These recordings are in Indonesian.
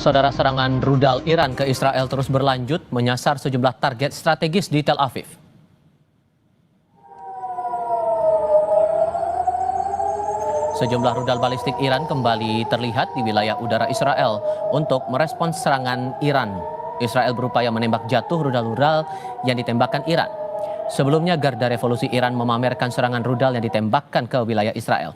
Saudara, serangan rudal Iran ke Israel terus berlanjut menyasar sejumlah target strategis di Tel Aviv. Sejumlah rudal balistik Iran kembali terlihat di wilayah udara Israel untuk merespons serangan Iran. Israel berupaya menembak jatuh rudal-rudal yang ditembakkan Iran. Sebelumnya, Garda Revolusi Iran memamerkan serangan rudal yang ditembakkan ke wilayah Israel.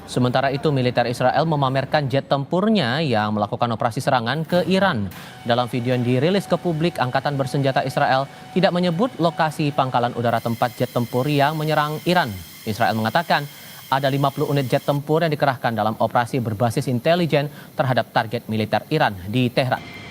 Sementara itu, militer Israel memamerkan jet tempurnya yang melakukan operasi serangan ke Iran. Dalam video yang dirilis ke publik, Angkatan Bersenjata Israel tidak menyebut lokasi pangkalan udara tempat jet tempur yang menyerang Iran. Israel mengatakan ada 50 unit jet tempur yang dikerahkan dalam operasi berbasis intelijen terhadap target militer Iran di Tehran.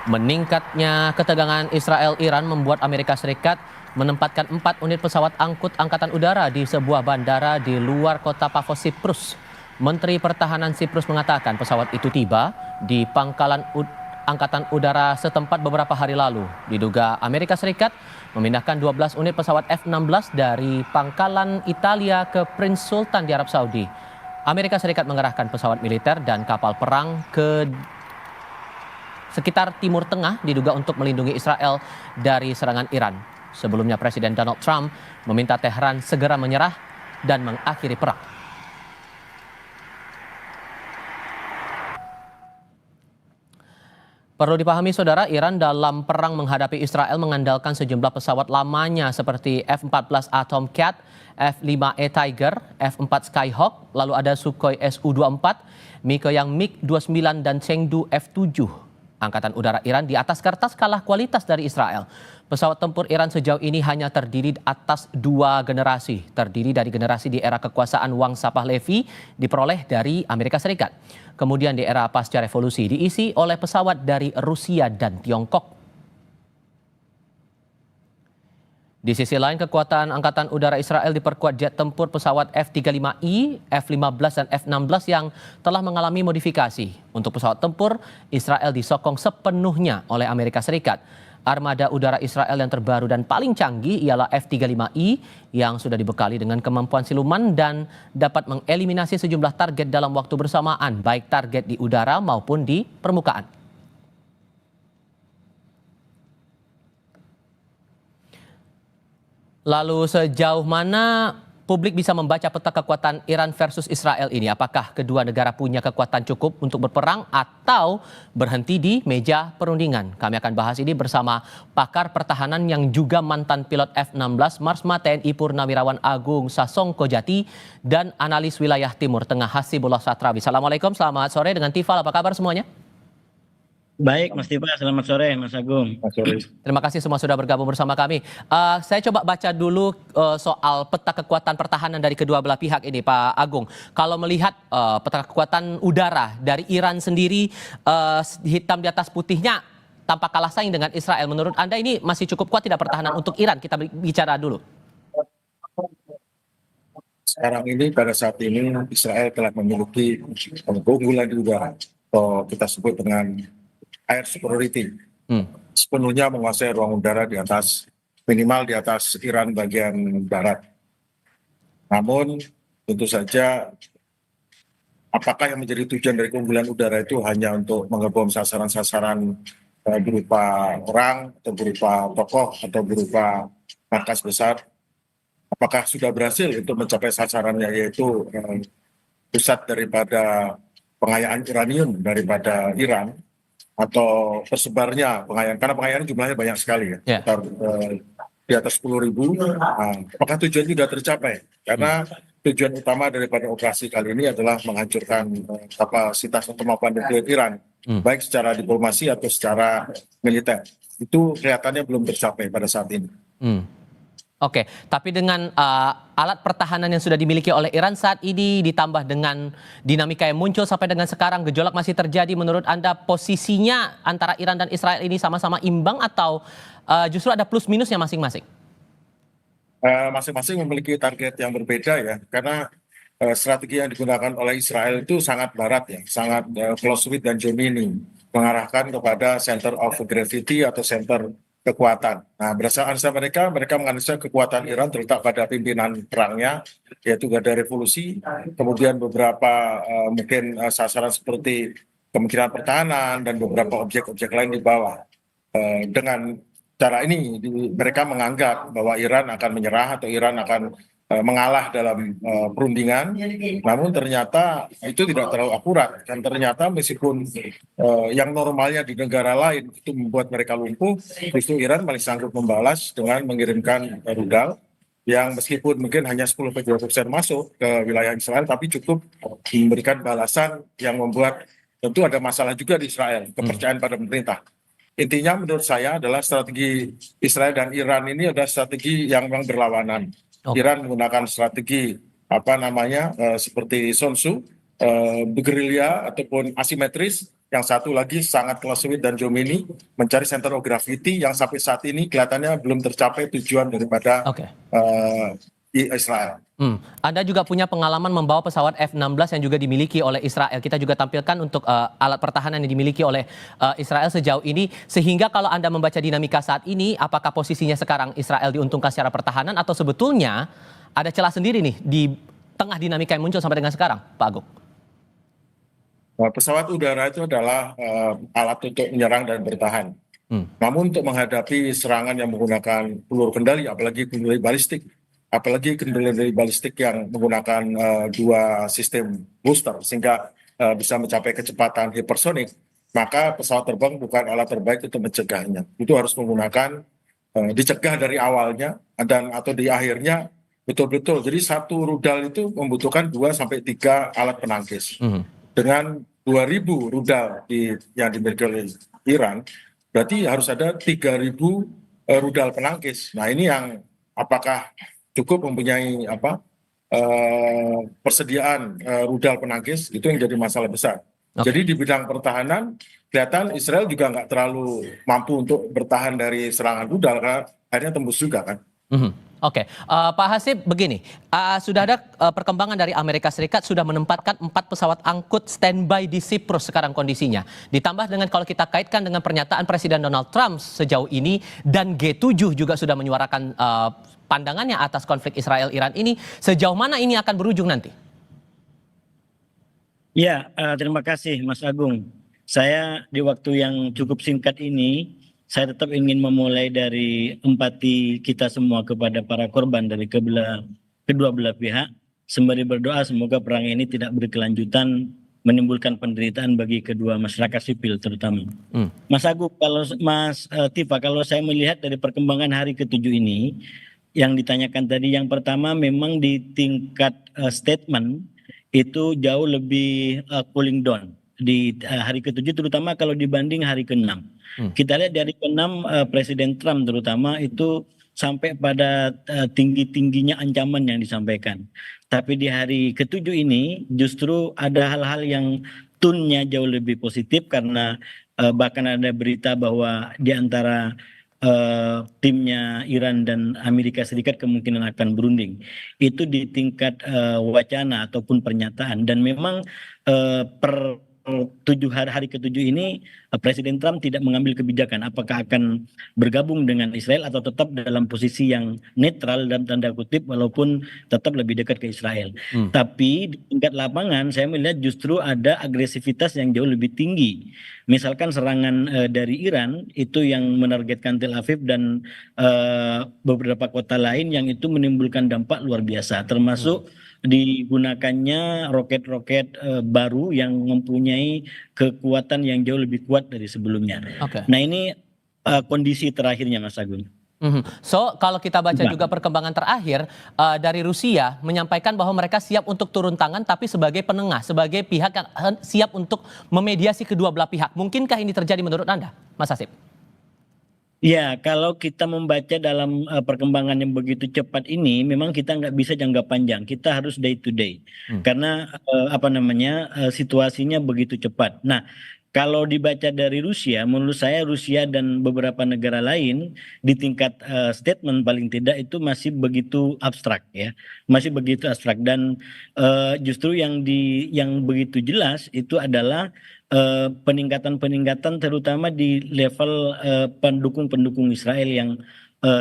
Meningkatnya ketegangan Israel-Iran membuat Amerika Serikat menempatkan 4 unit pesawat angkut angkatan udara di sebuah bandara di luar kota Pafos, Siprus. Menteri Pertahanan Siprus mengatakan pesawat itu tiba di pangkalan angkatan udara setempat beberapa hari lalu. Diduga Amerika Serikat memindahkan 12 unit pesawat F-16 dari pangkalan Italia ke Prince Sultan di Arab Saudi. Amerika Serikat mengerahkan pesawat militer dan kapal perang ke sekitar Timur Tengah diduga untuk melindungi Israel dari serangan Iran. Sebelumnya Presiden Donald Trump meminta Tehran segera menyerah dan mengakhiri perang. Perlu dipahami saudara, Iran dalam perang menghadapi Israel mengandalkan sejumlah pesawat lamanya seperti F-14A Tomcat, F-5E Tiger, F-4 Skyhawk, lalu ada Sukhoi Su-24, Mikoyan MiG-29 dan Chengdu F-7. Angkatan udara Iran di atas kertas kalah kualitas dari Israel. Pesawat tempur Iran sejauh ini hanya terdiri atas 2 generasi. Terdiri dari generasi di era kekuasaan Wangsa Pahlavi diperoleh dari Amerika Serikat. Kemudian di era pasca revolusi diisi oleh pesawat dari Rusia dan Tiongkok. Di sisi lain, kekuatan Angkatan Udara Israel diperkuat jet tempur pesawat F-35I, F-15 dan F-16 yang telah mengalami modifikasi. Untuk pesawat tempur, Israel disokong sepenuhnya oleh Amerika Serikat. Armada udara Israel yang terbaru dan paling canggih ialah F-35I yang sudah dibekali dengan kemampuan siluman dan dapat mengeliminasi sejumlah target dalam waktu bersamaan, baik target di udara maupun di permukaan. Lalu sejauh mana publik bisa membaca peta kekuatan Iran versus Israel ini? Apakah kedua negara punya kekuatan cukup untuk berperang atau berhenti di meja perundingan? Kami akan bahas ini bersama pakar pertahanan yang juga mantan pilot F-16 Marsma TNI Purnawirawan Agung Sasongko Jati dan analis wilayah Timur Tengah Hasibullah Satrawi. Assalamualaikum, selamat sore dengan Tifal. Apa kabar semuanya? Baik, Mas Tifa. Selamat sore, Mas Agung. Terima kasih semua sudah bergabung bersama kami. Saya coba baca dulu soal peta kekuatan pertahanan dari kedua belah pihak ini, Pak Agung. Kalau melihat peta kekuatan udara dari Iran sendiri, hitam di atas putihnya tampak kalah saing dengan Israel. Menurut Anda ini masih cukup kuat tidak pertahanan untuk Iran? Kita bicara dulu. Sekarang ini, pada saat ini, Israel telah memiliki keunggulan di udara, atau kita sebut dengan air superiority, sepenuhnya menguasai ruang udara di atas, minimal di atas Iran bagian barat. Namun tentu saja apakah yang menjadi tujuan dari keunggulan udara itu hanya untuk mengebom sasaran-sasaran berupa orang atau berupa tokoh atau berupa markas besar? Apakah sudah berhasil untuk mencapai sasarannya, yaitu pusat daripada pengayaan uranium daripada Iran, atau tersebarnya pengayaan, karena pengayaan jumlahnya banyak sekali ya, di atas 10.000. Apakah tujuan itu sudah tercapai? Karena tujuan utama daripada operasi kali ini adalah menghancurkan kapasitas atau kemampuan nuklir Iran, baik secara diplomasi atau secara militer. Itu kelihatannya belum tercapai pada saat ini. Oke, tapi dengan alat pertahanan yang sudah dimiliki oleh Iran saat ini ditambah dengan dinamika yang muncul sampai dengan sekarang, gejolak masih terjadi. Menurut Anda posisinya antara Iran dan Israel ini sama-sama imbang atau justru ada plus minusnya masing-masing? Masing-masing memiliki target yang berbeda ya, karena strategi yang digunakan oleh Israel itu sangat barat ya, sangat Clausewitz dan Gemini, mengarahkan kepada center of gravity atau center kekuatan. Nah, berdasarkan analisa mereka, mereka menganalisa kekuatan Iran terletak pada pimpinan perangnya, yaitu Garda Revolusi, kemudian beberapa mungkin sasaran seperti Kementerian Pertahanan dan beberapa objek-objek lain di bawah. Dengan cara ini, mereka menganggap bahwa Iran akan menyerah atau Iran akan mengalah dalam perundingan, namun ternyata itu tidak terlalu akurat. Dan ternyata meskipun yang normalnya di negara lain itu membuat mereka lumpuh, justru Iran masih sanggup membalas dengan mengirimkan rudal yang meskipun mungkin hanya 10-20% masuk ke wilayah Israel, tapi cukup memberikan balasan yang membuat tentu ada masalah juga di Israel, kepercayaan pada pemerintah. Intinya menurut saya adalah strategi Israel dan Iran ini adalah strategi yang memang berlawanan. Iran menggunakan strategi seperti Sun Tzu, bergerilya ataupun asimetris. Yang satu lagi sangat Clausewitz dan Gemini, mencari center of gravity yang sampai saat ini kelihatannya belum tercapai tujuan daripada Israel. Anda juga punya pengalaman membawa pesawat F-16 yang juga dimiliki oleh Israel. Kita juga tampilkan untuk alat pertahanan yang dimiliki oleh Israel sejauh ini. Sehingga kalau Anda membaca dinamika saat ini, apakah posisinya sekarang Israel diuntungkan secara pertahanan atau sebetulnya ada celah sendiri nih di tengah dinamika yang muncul sampai dengan sekarang, Pak Agung? Pesawat udara itu adalah alat untuk menyerang dan bertahan. Namun untuk menghadapi serangan yang menggunakan peluru kendali, apalagi kendali balistik yang menggunakan dua sistem booster sehingga bisa mencapai kecepatan hipersonik, maka pesawat terbang bukan alat terbaik untuk mencegahnya. Itu harus menggunakan dicegah dari awalnya dan atau di akhirnya betul-betul. Jadi satu rudal itu membutuhkan 2-3 alat penangkis. Dengan 2.000 rudal yang dimiliki oleh Iran, berarti harus ada 3.000 rudal penangkis. Nah, ini yang apakah cukup mempunyai persediaan rudal penangkis, itu yang jadi masalah besar. Jadi di bidang pertahanan kelihatan Israel juga nggak terlalu mampu untuk bertahan dari serangan rudal karena akhirnya tembus juga kan. Pak Hasib, begini, sudah ada perkembangan dari Amerika Serikat sudah menempatkan 4 pesawat angkut standby di Siprus sekarang kondisinya. Ditambah dengan kalau kita kaitkan dengan pernyataan Presiden Donald Trump sejauh ini dan G7 juga sudah menyuarakan pandangannya atas konflik Israel-Iran ini, sejauh mana ini akan berujung nanti? Ya, terima kasih Mas Agung. Saya di waktu yang cukup singkat ini, saya tetap ingin memulai dari empati kita semua kepada para korban dari kedua belah pihak. Sembari berdoa semoga perang ini tidak berkelanjutan, menimbulkan penderitaan bagi kedua masyarakat sipil terutama. Mas Agung, Mas Tifa, kalau saya melihat dari perkembangan hari ke-7 ini, yang ditanyakan tadi, yang pertama memang di tingkat statement itu jauh lebih cooling down di hari ke-7, terutama kalau dibanding hari ke-6. Kita lihat dari ke-6 Presiden Trump terutama itu sampai pada tinggi-tingginya ancaman yang disampaikan. Tapi di hari ke-7 ini justru ada hal-hal yang tone-nya jauh lebih positif karena bahkan ada berita bahwa di antara timnya Iran dan Amerika Serikat kemungkinan akan berunding. Itu di tingkat wacana ataupun pernyataan, dan memang per hari ke-7 ini Presiden Trump tidak mengambil kebijakan apakah akan bergabung dengan Israel atau tetap dalam posisi yang netral dalam tanda kutip walaupun tetap lebih dekat ke Israel. Tapi di tingkat lapangan saya melihat justru ada agresivitas yang jauh lebih tinggi. Misalkan serangan dari Iran itu yang menargetkan Tel Aviv dan beberapa kota lain yang itu menimbulkan dampak luar biasa, termasuk digunakannya roket-roket baru yang mempunyai kekuatan yang jauh lebih kuat dari sebelumnya. Nah, ini kondisi terakhirnya Mas Agung. So kalau kita baca juga perkembangan terakhir dari Rusia menyampaikan bahwa mereka siap untuk turun tangan tapi sebagai penengah, sebagai pihak yang siap untuk memediasi kedua belah pihak. Mungkinkah ini terjadi menurut Anda, Mas Hasib? Ya, kalau kita membaca dalam perkembangan yang begitu cepat ini, memang kita nggak bisa jangka panjang. Kita harus day to day, karena situasinya begitu cepat. Nah, kalau dibaca dari Rusia, menurut saya Rusia dan beberapa negara lain di tingkat statement paling tidak itu masih begitu abstrak ya, masih begitu abstrak dan justru yang begitu jelas itu adalah peningkatan-peningkatan terutama di level pendukung-pendukung Israel yang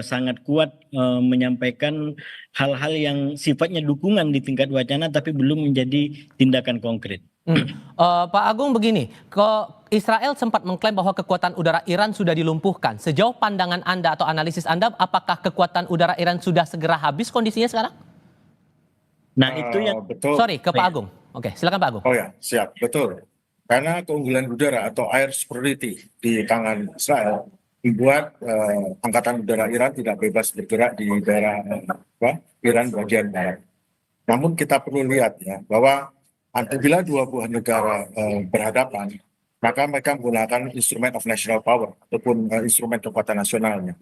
sangat kuat menyampaikan hal-hal yang sifatnya dukungan di tingkat wacana tapi belum menjadi tindakan konkret. Pak Agung begini, Israel sempat mengklaim bahwa kekuatan udara Iran sudah dilumpuhkan. Sejauh pandangan Anda atau analisis Anda, apakah kekuatan udara Iran sudah segera habis kondisinya sekarang? Nah itu yang betul. Sorry, ke Pak Agung. Oke, silakan Pak Agung. Oh ya, siap, betul. Karena keunggulan udara atau air superiority di tangan Israel membuat angkatan udara Iran tidak bebas bergerak di daerah Iran bagian barat. Namun kita perlu lihat ya bahwa apabila dua buah negara berhadapan, maka mereka menggunakan instrument of national power ataupun instrumen kekuatan nasionalnya.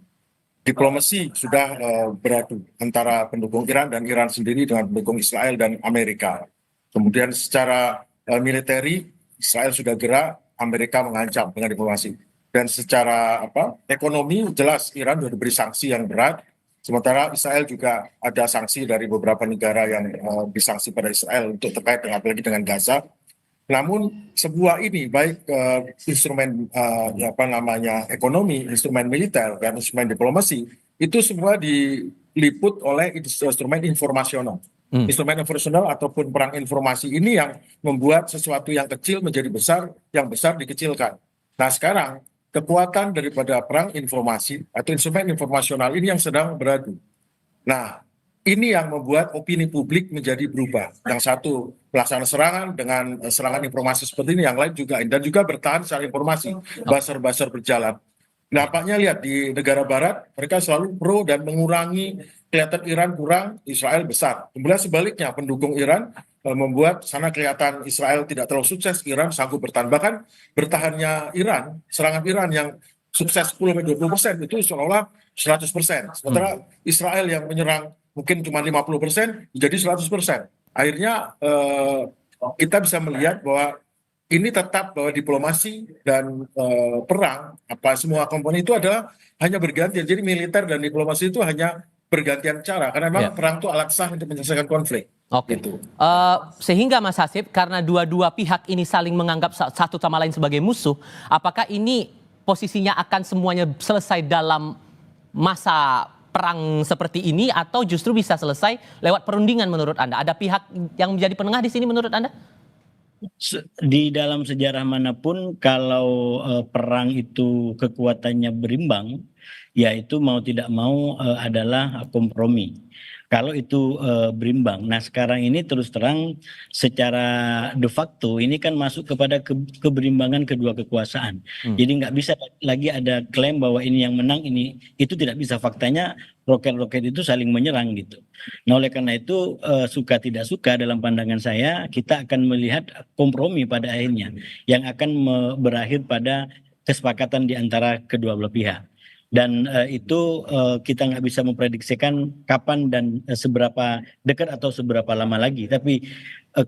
Diplomasi sudah beradu antara pendukung Iran dan Iran sendiri dengan pendukung Israel dan Amerika. Kemudian secara militeri Israel sudah gerak, Amerika mengancam dengan diplomasi. Dan secara ekonomi jelas Iran sudah diberi sanksi yang berat. Sementara Israel juga ada sanksi dari beberapa negara yang disanksi pada Israel untuk terkait dengan apalagi dengan Gaza. Namun sebuah ini baik instrumen ekonomi, instrumen militer dan instrumen diplomasi itu semua diliput oleh instrumen informasional. Instrumen informasional ataupun perang informasi ini yang membuat sesuatu yang kecil menjadi besar, yang besar dikecilkan. Nah sekarang kekuatan daripada perang informasi atau instrumen informasional ini yang sedang beradu. Nah, ini yang membuat opini publik menjadi berubah. Yang satu melaksanakan serangan dengan serangan informasi seperti ini, yang lain juga dan juga bertahan secara informasi, buzzer-buzzer berjalan. Nampaknya lihat di negara barat mereka selalu pro dan mengurangi, kelihatan Iran kurang, Israel besar. Kemudian sebaliknya pendukung Iran membuat sana kelihatan Israel tidak terlalu sukses, Iran sanggup bertahan. Bahkan bertahannya Iran, serangan Iran yang sukses 10-20% itu seolah-olah 100%. Sementara Israel yang menyerang mungkin cuma 50% jadi 100%. Akhirnya kita bisa melihat bahwa ini tetap bahwa diplomasi dan perang semua komponen itu adalah hanya bergantian. Jadi militer dan diplomasi itu hanya bergantian cara karena memang perang itu alat sah untuk menyelesaikan konflik. Oke. Gitu. Sehingga Mas Hasib, karena dua-dua pihak ini saling menganggap satu sama lain sebagai musuh, apakah ini posisinya akan semuanya selesai dalam masa perang seperti ini atau justru bisa selesai lewat perundingan menurut Anda? Ada pihak yang menjadi penengah di sini menurut Anda? Di dalam sejarah manapun kalau perang itu kekuatannya berimbang, ya itu mau tidak mau adalah kompromi. Kalau itu berimbang. Nah sekarang ini terus terang secara de facto ini kan masuk kepada keberimbangan kedua kekuasaan. Jadi nggak bisa lagi ada klaim bahwa ini yang menang, ini itu tidak bisa. Faktanya roket-roket itu saling menyerang gitu. Nah oleh karena itu suka tidak suka dalam pandangan saya kita akan melihat kompromi pada akhirnya yang akan berakhir pada kesepakatan di antara kedua belah pihak. Dan itu kita nggak bisa memprediksikan kapan dan seberapa dekat atau seberapa lama lagi. Tapi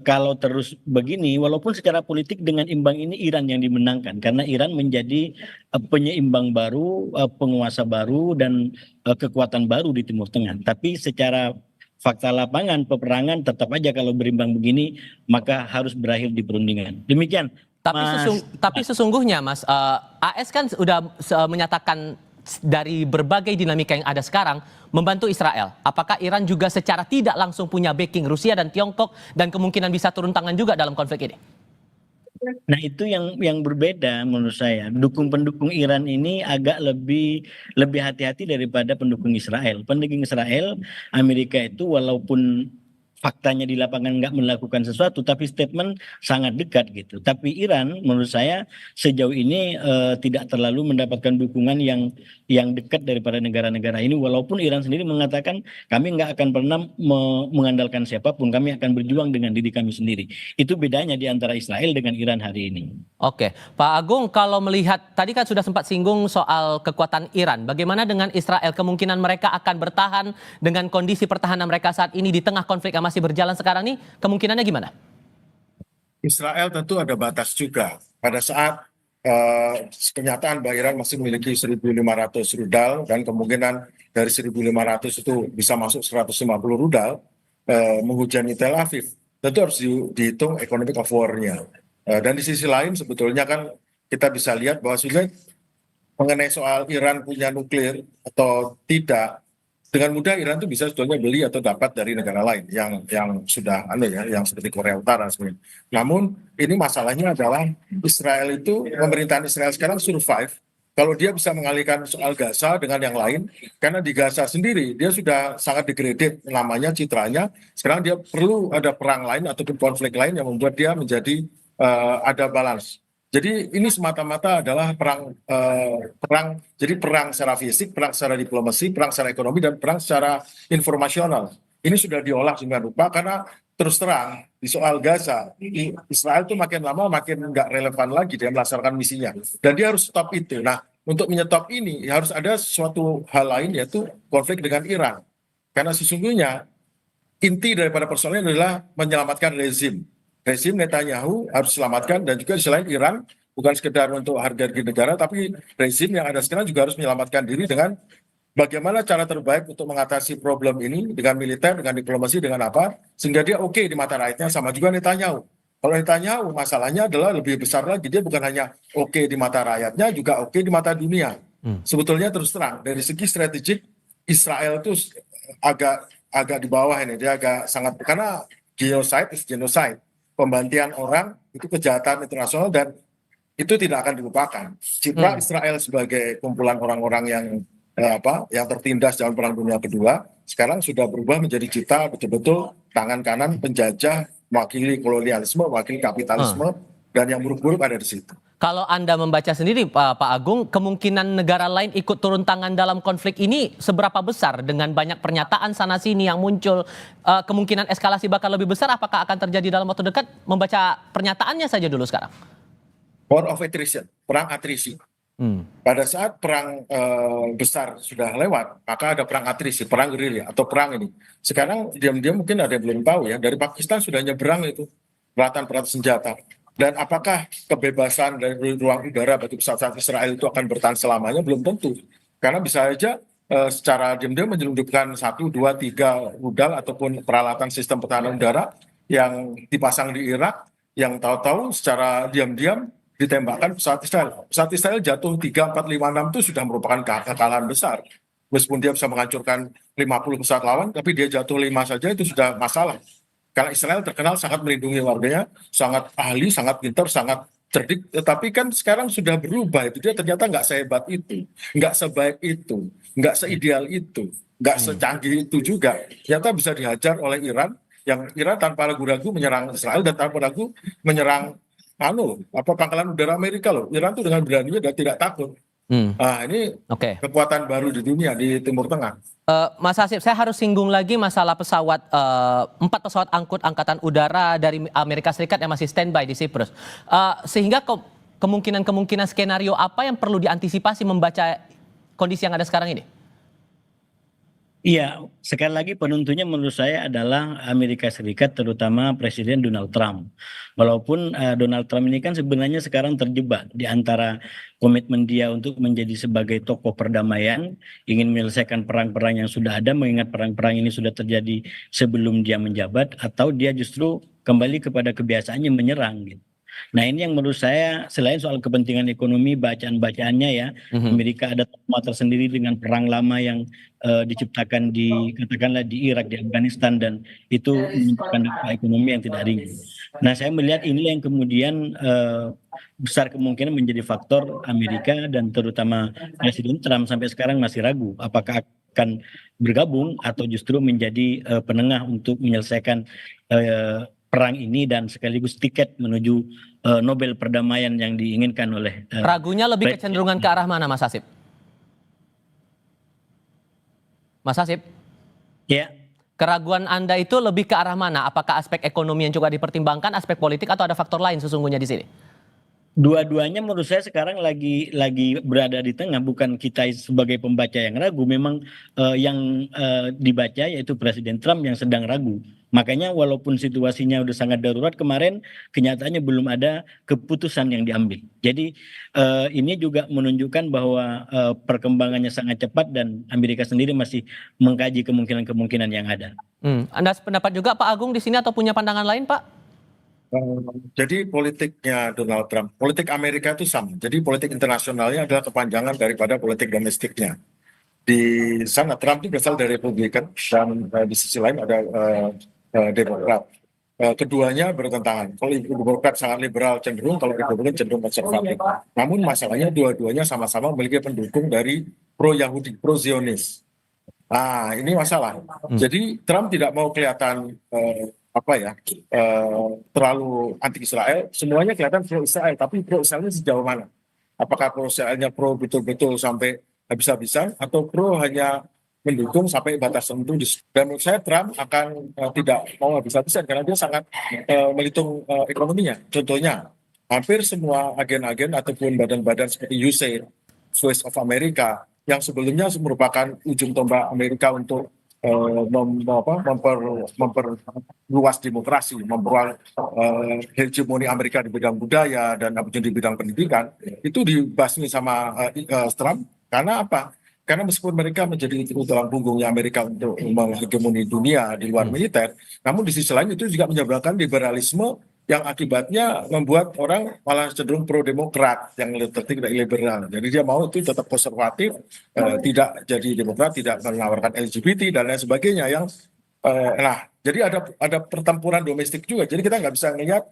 kalau terus begini, walaupun secara politik dengan imbang ini Iran yang dimenangkan. Karena Iran menjadi penyeimbang baru, penguasa baru, dan kekuatan baru di Timur Tengah. Tapi secara fakta lapangan, peperangan tetap aja kalau berimbang begini, maka harus berakhir di perundingan. Demikian. Tapi sesungguhnya Mas, AS kan sudah menyatakan dari berbagai dinamika yang ada sekarang membantu Israel. Apakah Iran juga secara tidak langsung punya backing Rusia dan Tiongkok dan kemungkinan bisa turun tangan juga dalam konflik ini? Nah itu yang berbeda menurut saya. Pendukung Iran ini agak lebih hati-hati daripada pendukung Israel. Pendukung Israel, Amerika itu walaupun faktanya di lapangan nggak melakukan sesuatu, tapi statement sangat dekat gitu. Tapi Iran menurut saya sejauh ini tidak terlalu mendapatkan dukungan yang dekat daripada negara-negara ini. Walaupun Iran sendiri mengatakan kami nggak akan pernah mengandalkan siapapun, kami akan berjuang dengan diri kami sendiri. Itu bedanya di antara Israel dengan Iran hari ini. Oke, Pak Agung, kalau melihat tadi kan sudah sempat singgung soal kekuatan Iran, bagaimana dengan Israel? Kemungkinan mereka akan bertahan dengan kondisi pertahanan mereka saat ini di tengah konflik yang masih berjalan sekarang nih, kemungkinannya gimana? Israel tentu ada batas juga. Pada saat kenyataan bahwa Iran masih memiliki 1.500 rudal dan kemungkinan dari 1.500 itu bisa masuk 150 rudal menghujani Tel Aviv. Tentu harus dihitung economic of war-nya. Dan di sisi lain sebetulnya kan kita bisa lihat bahwa sudah mengenai soal Iran punya nuklir atau tidak, dengan mudah Iran itu bisa sebetulnya beli atau dapat dari negara lain yang sudah yang seperti Korea Utara sebenarnya. Namun ini masalahnya adalah Israel itu, pemerintahan Israel sekarang survive kalau dia bisa mengalihkan soal Gaza dengan yang lain, karena di Gaza sendiri dia sudah sangat degraded namanya, citranya. Sekarang dia perlu ada perang lain ataupun konflik lain yang membuat dia menjadi ada balance. Jadi ini semata-mata adalah jadi perang secara fisik, perang secara diplomasi, perang secara ekonomi, dan perang secara informasional. Ini sudah diolah dengan rupa karena terus terang di soal Gaza, Israel itu makin lama makin nggak relevan lagi dia melaksanakan misinya. Dan dia harus stop itu. Nah, untuk menyetop ini harus ada suatu hal lain, yaitu konflik dengan Iran. Karena sesungguhnya inti daripada persoalannya adalah menyelamatkan rezim Netanyahu harus diselamatkan, dan juga selain Iran bukan sekedar untuk harga diri negara, tapi rezim yang ada sekarang juga harus menyelamatkan diri dengan bagaimana cara terbaik untuk mengatasi problem ini dengan militer, dengan diplomasi, dengan apa, sehingga dia oke di mata rakyatnya. Sama juga Netanyahu. Kalau Netanyahu masalahnya adalah lebih besar lagi, dia bukan hanya oke di mata rakyatnya, juga oke di mata dunia. Sebetulnya terus terang dari segi strategik Israel itu agak di bawah ini, dia agak sangat, karena genocide is genocide. Pembantian orang itu kejahatan internasional dan itu tidak akan dilupakan. Citra Israel sebagai kumpulan orang-orang yang tertindas dalam Perang Dunia Kedua sekarang sudah berubah menjadi citra betul-betul tangan kanan penjajah, mewakili kolonialisme, mewakili kapitalisme, dan yang buruk-buruk ada di situ. Kalau Anda membaca sendiri, Pak Agung, kemungkinan negara lain ikut turun tangan dalam konflik ini seberapa besar dengan banyak pernyataan sana-sini yang muncul? Kemungkinan eskalasi bakal lebih besar, apakah akan terjadi dalam waktu dekat? Membaca pernyataannya saja dulu sekarang. War of attrition, perang atrisi. Pada saat perang besar sudah lewat, maka ada perang atrisi, perang gerilya atau perang ini. Sekarang diam-diam mungkin ada yang belum tahu ya, dari Pakistan sudah nyebrang itu peralatan-peralatan senjata. Dan apakah kebebasan dari ruang udara bagi pesawat Israel itu akan bertahan selamanya? Belum tentu. Karena bisa saja secara diam-diam menyelundupkan 1, 2, 3 rudal ataupun peralatan sistem pertahanan udara yang dipasang di Irak, yang tahu-tahu secara diam-diam ditembakkan pesawat Israel. Pesawat Israel jatuh 3, 4, 5, 6 itu sudah merupakan kekalahan besar. Meskipun dia bisa menghancurkan 50 pesawat lawan, tapi dia jatuh 5 saja itu sudah masalah. Karena Israel terkenal sangat melindungi warganya, sangat ahli, sangat pintar, sangat cerdik. Tetapi kan sekarang sudah berubah itu. Dia ternyata nggak sehebat itu, nggak sebaik itu, nggak seideal itu, nggak secanggih itu juga. Ternyata bisa dihajar oleh Iran, yang Iran tanpa ragu-ragu menyerang Israel dan tanpa ragu menyerang pangkalan udara Amerika loh. Iran tuh dengan beraninya dan tidak takut. Nah, ini kekuatan baru di dunia, di Timur Tengah. Mas Hasib, saya harus singgung lagi masalah pesawat, 4 pesawat angkut angkatan udara dari Amerika Serikat yang masih standby di Siprus. Sehingga kemungkinan skenario apa yang perlu diantisipasi membaca kondisi yang ada sekarang ini? Iya, sekali lagi penentunya menurut saya adalah Amerika Serikat, terutama Presiden Donald Trump. Walaupun Donald Trump ini kan sebenarnya sekarang terjebak di antara komitmen dia untuk menjadi sebagai tokoh perdamaian, ingin menyelesaikan perang-perang yang sudah ada, mengingat perang-perang ini sudah terjadi sebelum dia menjabat, atau dia justru kembali kepada kebiasaannya menyerang gitu. Nah, ini yang menurut saya selain soal kepentingan ekonomi, bacaan-bacaannya ya, Amerika ada trauma tersendiri dengan perang lama yang diciptakan katakanlah di Irak, di Afghanistan, dan itu menimbulkan dampak ekonomi yang tidak ringan. Nah, saya melihat ini yang kemudian besar kemungkinan menjadi faktor Amerika, dan terutama Presiden Trump sampai sekarang masih ragu apakah akan bergabung atau justru menjadi penengah untuk menyelesaikan perang ini dan sekaligus tiket menuju Nobel perdamaian yang diinginkan oleh ragunya lebih kecenderungan ke arah mana, Mas Hasib? Mas Hasib? Ya. Keraguan Anda itu lebih ke arah mana? Apakah aspek ekonomi yang juga dipertimbangkan, aspek politik, atau ada faktor lain sesungguhnya di sini? Dua-duanya menurut saya sekarang lagi berada di tengah. Bukan kita sebagai pembaca yang ragu, memang yang dibaca yaitu Presiden Trump yang sedang ragu Makanya walaupun situasinya udah sangat darurat kemarin, kenyataannya belum ada keputusan yang diambil. Jadi ini juga menunjukkan bahwa perkembangannya sangat cepat dan Amerika sendiri masih mengkaji kemungkinan-kemungkinan yang ada. Anda sependapat juga Pak Agung di sini atau punya pandangan lain Pak? Jadi politiknya Donald Trump, politik Amerika itu sama. Jadi politik internasionalnya adalah kepanjangan daripada politik domestiknya. Di sana Trump itu berasal dari Republikan dan di sisi lain ada Demokrat. Keduanya bertentangan. Kalau Demokrat sangat liberal cenderung, kalau Republikan cenderung konservatif. Namun masalahnya dua-duanya sama-sama memiliki pendukung dari pro-Yahudi, pro-Zionis. Nah, ini masalah. Jadi Trump tidak mau kelihatan terlalu anti Israel. Semuanya kelihatan pro Israel, tapi pro Israelnya sejauh mana? Apakah pro Israelnya pro betul-betul sampai habis-habisan atau pro hanya mendukung sampai batas tertentu? Dan menurut saya Trump akan tidak mau habis-habisan karena dia sangat menghitung ekonominya. Contohnya, hampir semua agen-agen ataupun badan-badan seperti USAID, Voice of America, yang sebelumnya merupakan ujung tombak Amerika untuk memperluas demokrasi, memperluas hegemoni Amerika di bidang budaya dan di bidang pendidikan, itu dibasmi sama Trump. Karena apa? Karena meskipun mereka menjadi tulang punggungnya Amerika untuk menghegemoni dunia di luar militer, namun di sisi lain itu juga menyebabkan liberalisme yang akibatnya membuat orang malah cenderung pro-demokrat yang tidak liberal. Jadi dia mau itu tetap konservatif, tidak jadi demokrat, tidak menawarkan LGBT dan lain sebagainya. Jadi ada pertempuran domestik juga. Jadi kita nggak bisa melihat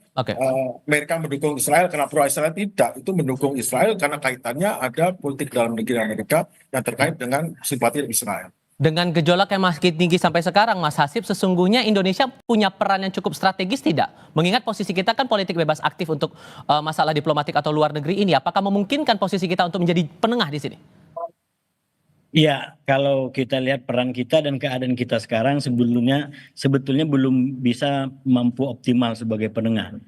Amerika mendukung Israel karena pro-Israel, tidak. Itu mendukung Israel karena kaitannya ada politik dalam negeri Amerika yang terkait dengan simpati Israel. Dengan gejolak yang masih tinggi sampai sekarang, Mas Hasib, sesungguhnya Indonesia punya peran yang cukup strategis tidak? Mengingat posisi kita kan politik bebas aktif untuk masalah diplomatik atau luar negeri ini, apakah memungkinkan posisi kita untuk menjadi penengah di sini? Iya, kalau kita lihat peran kita dan keadaan kita sekarang sebetulnya belum bisa mampu optimal sebagai penengah.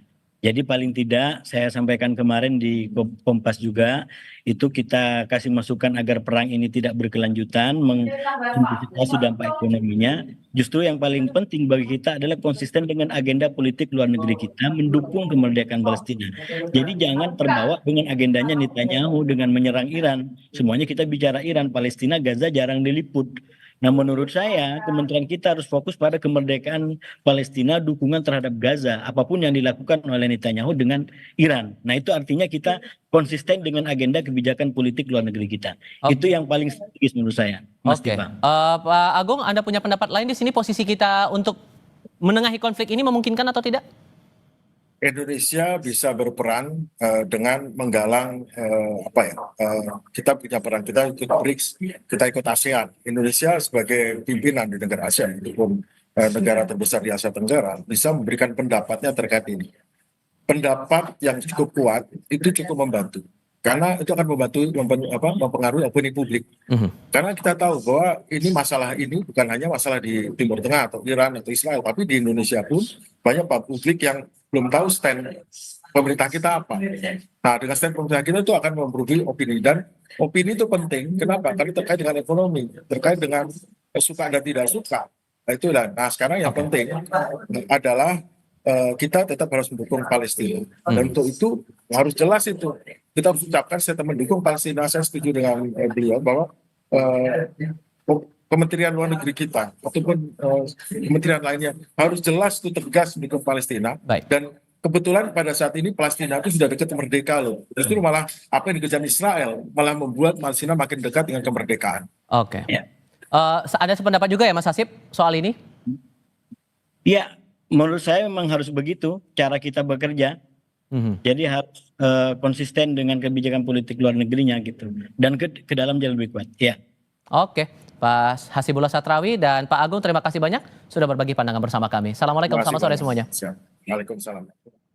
Jadi paling tidak saya sampaikan kemarin di Kompas juga, itu kita kasih masukan agar perang ini tidak berkelanjutan, mengantisipasi dampak ekonominya. Justru yang paling penting bagi kita adalah konsisten dengan agenda politik luar negeri kita, mendukung kemerdekaan Palestina. Jadi jangan terbawa dengan agendanya Netanyahu dengan menyerang Iran. Semuanya kita bicara Iran, Palestina, Gaza jarang diliput. Nah, menurut saya kementerian kita harus fokus pada kemerdekaan Palestina, dukungan terhadap Gaza, apapun yang dilakukan oleh Netanyahu dengan Iran. Nah, itu artinya kita konsisten dengan agenda kebijakan politik luar negeri kita. Itu yang paling strategis menurut saya, Mas Tifa. Pak Agung, Anda punya pendapat lain di sini, posisi kita untuk menengahi konflik ini memungkinkan atau tidak? Indonesia bisa berperan dengan menggalang kita punya peran, kita ikut BRICS, kita ikut ASEAN. Indonesia sebagai pimpinan di negara ASEAN, itu negara terbesar di Asia Tenggara, bisa memberikan pendapatnya terkait ini. Pendapat yang cukup kuat itu cukup membantu, karena itu akan membantu mempengaruhi opini publik. Karena kita tahu bahwa ini masalah ini bukan hanya masalah di Timur Tengah atau Iran atau Israel, tapi di Indonesia pun banyak publik yang belum tahu stand pemerintah kita apa. Nah, dengan stand pemerintah kita itu akan mempengaruhi opini, dan opini itu penting. Kenapa? Karena terkait dengan ekonomi, terkait dengan suka dan tidak suka. Nah, itulah. Nah, sekarang yang penting adalah kita tetap harus mendukung Palestina. Dan untuk itu harus jelas itu. Kita harus ucapkan statement mendukung Palestina. Saya setuju dengan beliau bahwa Kementerian Luar Negeri kita ataupun kementerian lainnya harus jelas itu tegas mendukung Palestina. Dan kebetulan pada saat ini Palestina itu sudah dekat merdeka loh. Justru malah apa yang dikejar Israel malah membuat Palestina makin dekat dengan kemerdekaan. Ada sependapat juga ya Mas Hasib soal ini? Iya, menurut saya memang harus begitu cara kita bekerja. Jadi harus konsisten dengan kebijakan politik luar negerinya gitu, dan ke dalam jalan lebih kuat. Ya. Pak Hasibullah Satrawi dan Pak Agung, terima kasih banyak sudah berbagi pandangan bersama kami. Assalamualaikum, selamat sore semuanya. Waalaikumsalam.